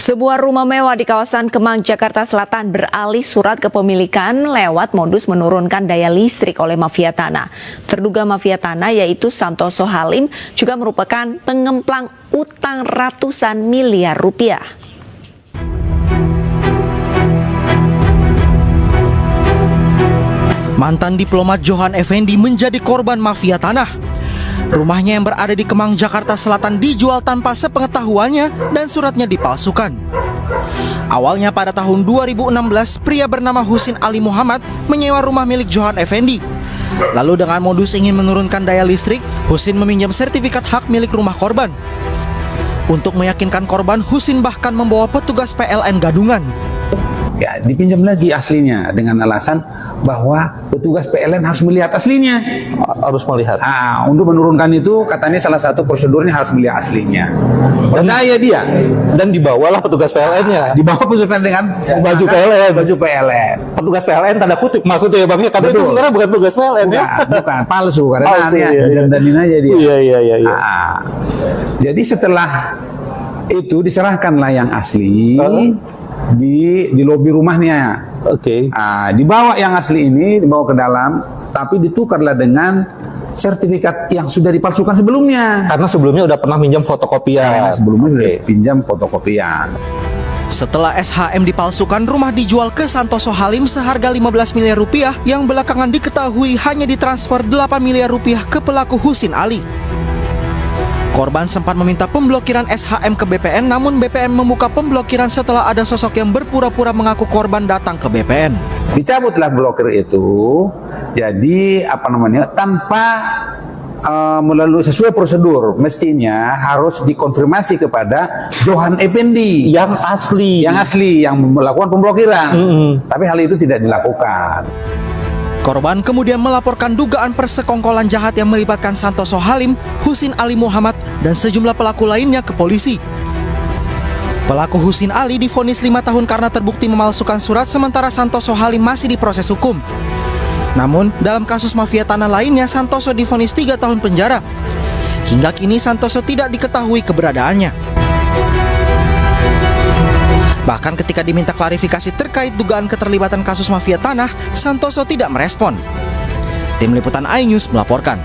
Sebuah rumah mewah di kawasan Kemang, Jakarta Selatan beralih surat kepemilikan lewat modus menurunkan daya listrik oleh mafia tanah. Terduga mafia tanah yaitu Santoso Halim juga merupakan pengemplang utang ratusan miliar rupiah. Mantan diplomat Johan Effendi menjadi korban mafia tanah. Rumahnya yang berada di Kemang, Jakarta Selatan dijual tanpa sepengetahuannya dan suratnya dipalsukan. Awalnya pada tahun 2016, pria bernama Husin Ali Muhammad menyewa rumah milik Johan Effendi. Lalu dengan modus ingin menurunkan daya listrik, Husin meminjam sertifikat hak milik rumah korban. Untuk meyakinkan korban, Husin bahkan membawa petugas PLN Gadungan. Ya, dipinjam lagi aslinya dengan alasan bahwa petugas PLN harus melihat aslinya. Harus melihat. Untuk menurunkan itu katanya salah satu prosedurnya harus melihat aslinya. Percaya dia. Dan dibawalah petugas PLN-nya. Dibawa petugas dengan baju PLN. Baju PLN. Petugas PLN tanda kutip maksudnya ya Bang, karena itu sebenarnya bukan petugas PLN ya. Bukan, palsu karena Palsu, dia iya. dandanin aja dia. Iya. Jadi setelah itu diserahkanlah yang asli di lobi rumahnya. Oke. Dibawa yang asli ini, dibawa ke dalam, tapi ditukarlah dengan sertifikat yang sudah dipalsukan sebelumnya. Karena sebelumnya udah pernah minjam fotokopian. Karena sebelumnya sudah pinjam fotokopian. Setelah SHM dipalsukan, rumah dijual ke Santoso Halim seharga 15 miliar rupiah yang belakangan diketahui hanya ditransfer 8 miliar rupiah ke pelaku Husin Ali. Korban sempat meminta pemblokiran SHM ke BPN, namun BPN membuka pemblokiran setelah ada sosok yang berpura-pura mengaku korban datang ke BPN. Dicabutlah blokir itu, jadi tanpa melalui sesuai prosedur, mestinya harus dikonfirmasi kepada Johan Effendi Yang asli yang melakukan pemblokiran. Tapi hal itu tidak dilakukan. Korban kemudian melaporkan dugaan persekongkolan jahat yang melibatkan Santoso Halim, Husin Ali Muhammad, dan sejumlah pelaku lainnya ke polisi. Pelaku Husin Ali divonis 5 tahun karena terbukti memalsukan surat, sementara Santoso Halim masih diproses hukum. Namun, dalam kasus mafia tanah lainnya, Santoso divonis 3 tahun penjara. Hingga kini Santoso tidak diketahui keberadaannya. Bahkan ketika diminta klarifikasi terkait dugaan keterlibatan kasus mafia tanah, Santoso tidak merespon. Tim Liputan iNews melaporkan.